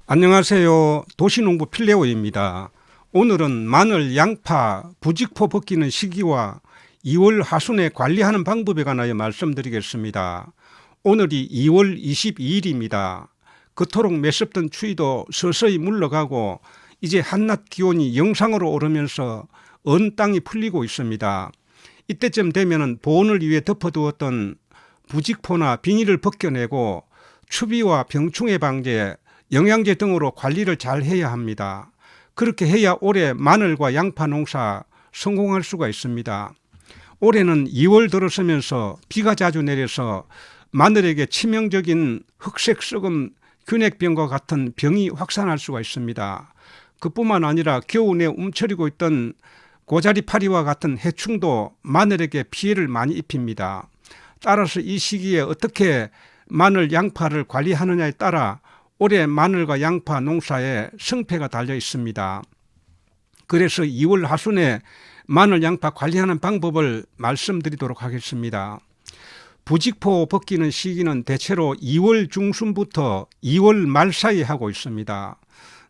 안녕하세요. 도시농부 필레오입니다. 오늘은 마늘, 양파, 부직포 벗기는 시기와 2월 하순에 관리하는 방법에 관하여 말씀드리겠습니다. 오늘이 2월 22일입니다. 그토록 매섭던 추위도 서서히 물러가고 이제 한낮 기온이 영상으로 오르면서 언 땅이 풀리고 있습니다. 이때쯤 되면 보온을 위해 덮어두었던 부직포나 비닐을 벗겨내고 추비와 병충해 방제, 영양제 등으로 관리를 잘 해야 합니다. 그렇게 해야 올해 마늘과 양파 농사 성공할 수가 있습니다. 올해는 2월 들어서면서 비가 자주 내려서 마늘에게 치명적인 흑색 썩음 균핵병과 같은 병이 확산할 수가 있습니다. 그뿐만 아니라 겨우 내 움츠리고 있던 고자리파리와 같은 해충도 마늘에게 피해를 많이 입힙니다. 따라서 이 시기에 어떻게 마늘, 양파를 관리하느냐에 따라 올해 마늘과 양파 농사에 성패가 달려 있습니다. 그래서 2월 하순에 마늘, 양파 관리하는 방법을 말씀드리도록 하겠습니다. 부직포 벗기는 시기는 대체로 2월 중순부터 2월 말 사이에 하고 있습니다.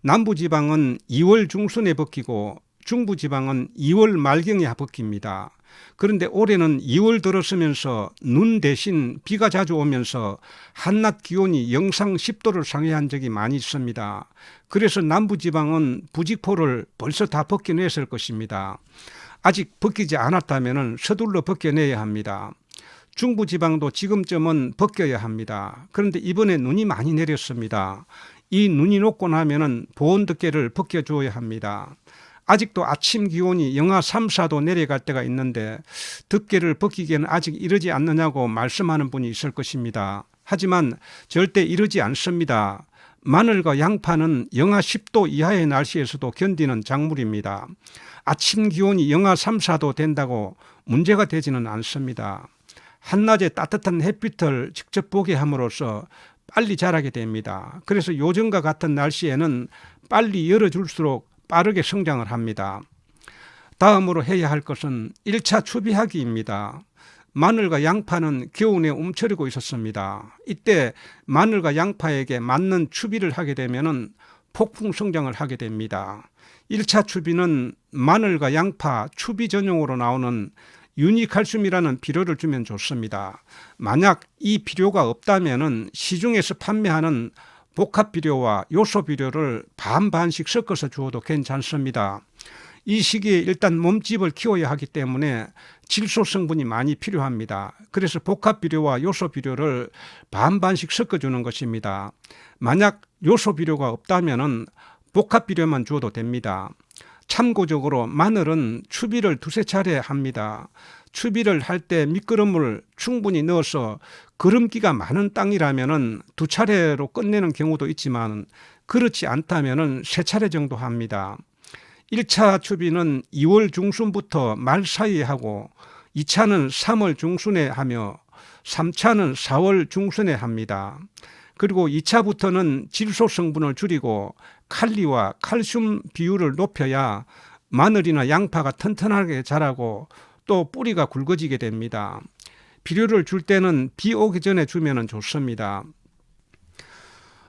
남부지방은 2월 중순에 벗기고 중부지방은 2월 말경에 벗깁니다. 그런데 올해는 2월 들어서면서 눈 대신 비가 자주 오면서 한낮 기온이 영상 10도를 상회한 적이 많이 있습니다. 그래서 남부지방은 부직포를 벌써 다 벗겨냈을 것입니다. 아직 벗기지 않았다면 서둘러 벗겨내야 합니다. 중부지방도 지금쯤은 벗겨야 합니다. 그런데 이번에 눈이 많이 내렸습니다. 이 눈이 녹고 나면 보온덮개를 벗겨줘야 합니다. 아직도 아침 기온이 영하 3, 4도 내려갈 때가 있는데 덮개를 벗기기에는 아직 이르지 않느냐고 말씀하는 분이 있을 것입니다. 하지만 절대 이르지 않습니다. 마늘과 양파는 영하 10도 이하의 날씨에서도 견디는 작물입니다. 아침 기온이 영하 3, 4도 된다고 문제가 되지는 않습니다. 한낮에 따뜻한 햇빛을 직접 보게 함으로써 빨리 자라게 됩니다. 그래서 요즘과 같은 날씨에는 빨리 열어줄수록 빠르게 성장을 합니다. 다음으로 해야 할 것은 1차 추비하기입니다. 마늘과 양파는 겨우내 움츠리고 있었습니다. 이때 마늘과 양파에게 맞는 추비를 하게 되면 폭풍 성장을 하게 됩니다. 1차 추비는 마늘과 양파 추비 전용으로 나오는 유니칼슘이라는 비료를 주면 좋습니다. 만약 이 비료가 없다면 시중에서 판매하는 복합 비료와 요소 비료를 반반씩 섞어서 주어도 괜찮습니다. 이 시기에 일단 몸집을 키워야 하기 때문에 질소 성분이 많이 필요합니다. 그래서 복합 비료와 요소 비료를 반반씩 섞어주는 것입니다. 만약 요소 비료가 없다면 복합 비료만 주어도 됩니다. 참고적으로 마늘은 추비를 두세 차례 합니다. 추비를 할 때 미끄럼을 충분히 넣어서 거름기가 많은 땅이라면 두 차례로 끝내는 경우도 있지만 그렇지 않다면 세 차례 정도 합니다. 1차 추비는 2월 중순부터 말 사이에 하고 2차는 3월 중순에 하며 3차는 4월 중순에 합니다. 그리고 2차부터는 질소 성분을 줄이고 칼리와 칼슘 비율을 높여야 마늘이나 양파가 튼튼하게 자라고 또 뿌리가 굵어지게 됩니다. 비료를 줄 때는 비 오기 전에 주면 좋습니다.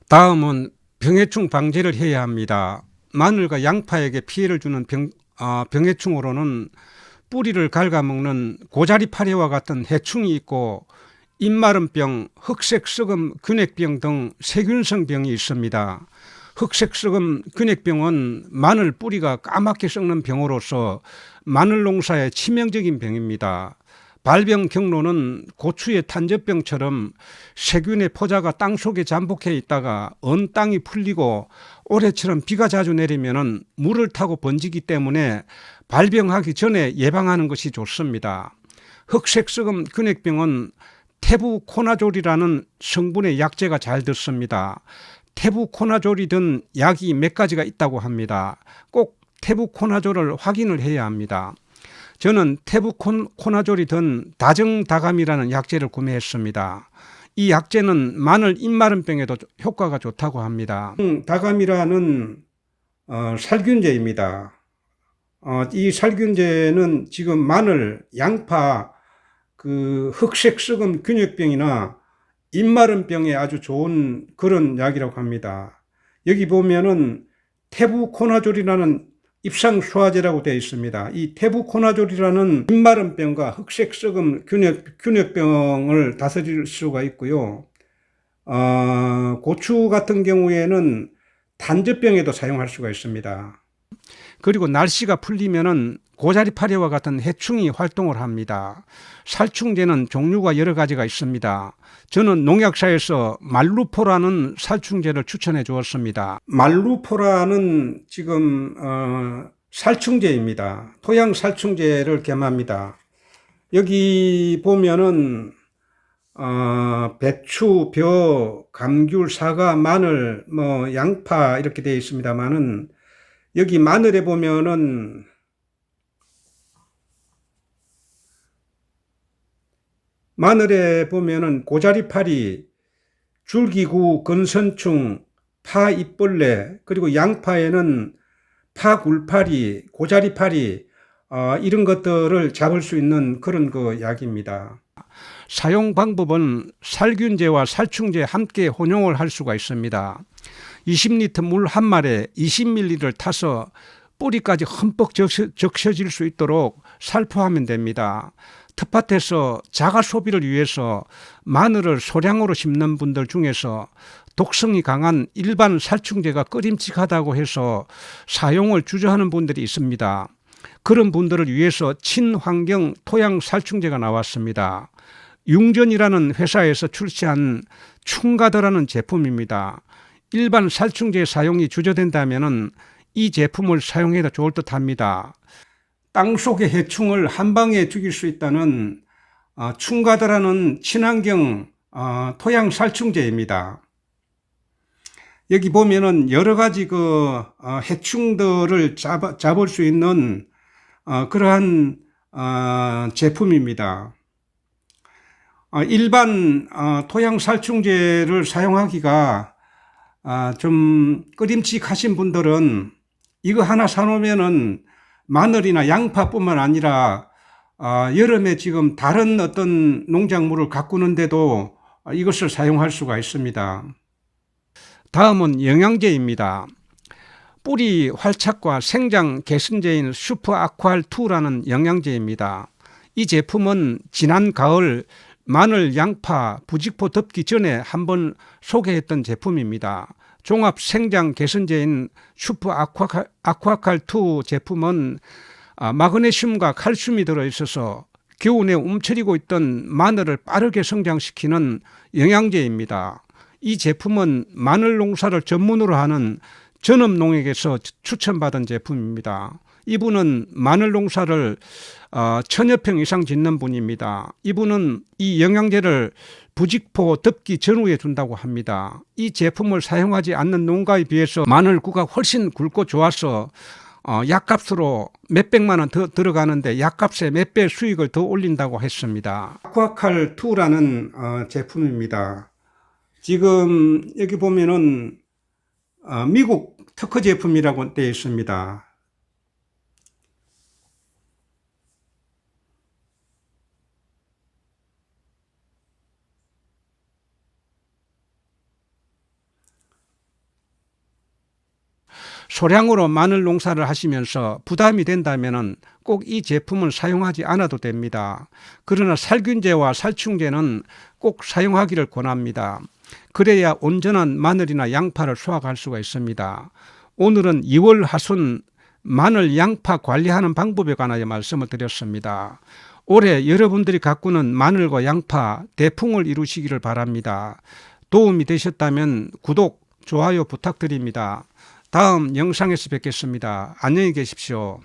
다음은 병해충 방제를 해야 합니다. 마늘과 양파에게 피해를 주는 병해충으로는 뿌리를 갉아먹는 고자리파리와 같은 해충이 있고 잎마름병, 흑색 썩음 균핵병 등 세균성 병이 있습니다. 흑색 썩음 균핵병은 마늘 뿌리가 까맣게 썩는 병으로서 마늘 농사에 치명적인 병입니다. 발병 경로는 고추의 탄저병처럼 세균의 포자가 땅속에 잠복해 있다가 언 땅이 풀리고 올해처럼 비가 자주 내리면 물을 타고 번지기 때문에 발병하기 전에 예방하는 것이 좋습니다. 흑색 썩음 균핵병은 테부코나졸이라는 성분의 약재가 잘 듣습니다. 테부코나졸이 든 약이 몇 가지가 있다고 합니다. 꼭 테부코나졸을 확인을 해야 합니다. 저는 테부코나졸이 든 다정다감이라는 약재를 구매했습니다. 이 약재는 마늘 잎마름병에도 효과가 좋다고 합니다. 다감이라는 살균제입니다. 이 살균제는 지금 마늘, 양파, 흑색 썩음 균핵병이나 잎마름병에 아주 좋은 그런 약이라고 합니다. 여기 보면은 테부코나졸이라는 입상수화제라고 되어 있습니다. 이 테부코나졸이라는 입마름병과 흑색썩음 균역병을 다스릴 수가 있고요. 고추 같은 경우에는 단저병에도 사용할 수가 있습니다. 그리고 날씨가 풀리면은 고자리파리와 같은 해충이 활동을 합니다. 살충제는 종류가 여러 가지가 있습니다. 저는 농약사에서 말루포라는 살충제를 추천해 주었습니다. 말루포라는 지금 살충제입니다. 토양 살충제를 겸합니다. 여기 보면은 배추, 벼, 감귤, 사과, 마늘, 양파 이렇게 되어 있습니다만은 여기 마늘에 보면은 고자리파리, 줄기구, 건선충, 파잎벌레, 그리고 양파에는 파굴파리, 고자리파리 이런 것들을 잡을 수 있는 그런 약입니다. 사용 방법은 살균제와 살충제 함께 혼용을 할 수가 있습니다. 20리터 물 한 말에 20ml를 타서 뿌리까지 흠뻑 적셔질 수 있도록 살포하면 됩니다. 텃밭에서 자가 소비를 위해서 마늘을 소량으로 심는 분들 중에서 독성이 강한 일반 살충제가 꺼림칙하다고 해서 사용을 주저하는 분들이 있습니다. 그런 분들을 위해서 친환경 토양 살충제가 나왔습니다. 융전이라는 회사에서 출시한 충가더라는 제품입니다. 일반 살충제 사용이 주저된다면 이 제품을 사용해도 좋을 듯 합니다. 땅속의 해충을 한 방에 죽일 수 있다는 충가더라는 친환경 토양 살충제입니다. 여기 보면은 여러 가지 해충들을 잡을 수 있는 그러한 제품입니다. 일반 토양 살충제를 사용하기가 좀 꺼림칙하신 분들은 이거 하나 사놓으면은 마늘이나 양파뿐만 아니라 여름에 지금 다른 어떤 농작물을 가꾸는데도 이것을 사용할 수가 있습니다. 다음은 영양제입니다. 뿌리 활착과 생장 개선제인 슈퍼 아쿠알2라는 영양제입니다. 이 제품은 지난 가을 마늘, 양파, 부직포 덮기 전에 한번 소개했던 제품입니다. 종합 생장 개선제인 슈퍼 아쿠아칼2 제품은 마그네슘과 칼슘이 들어있어서 겨우내 움츠리고 있던 마늘을 빠르게 성장시키는 영양제입니다. 이 제품은 마늘 농사를 전문으로 하는 전업농에게서 추천받은 제품입니다. 이분은 마늘 농사를 1000여 평 이상 짓는 분입니다. 이분은 이 영양제를 부직포 덮기 전후에 준다고 합니다. 이 제품을 사용하지 않는 농가에 비해서 마늘구가 훨씬 굵고 좋아서 약값으로 몇백만 원 더 들어가는데 약값에 몇 배 수익을 더 올린다고 했습니다. 아쿠아칼2라는 제품입니다. 지금 여기 보면은 미국 특허 제품이라고 되어 있습니다. 소량으로 마늘 농사를 하시면서 부담이 된다면 꼭 이 제품을 사용하지 않아도 됩니다. 그러나 살균제와 살충제는 꼭 사용하기를 권합니다. 그래야 온전한 마늘이나 양파를 수확할 수가 있습니다. 오늘은 2월 하순 마늘, 양파 관리하는 방법에 관하여 말씀을 드렸습니다. 올해 여러분들이 가꾸는 마늘과 양파 대풍을 이루시기를 바랍니다. 도움이 되셨다면 구독, 좋아요 부탁드립니다. 다음 영상에서 뵙겠습니다. 안녕히 계십시오.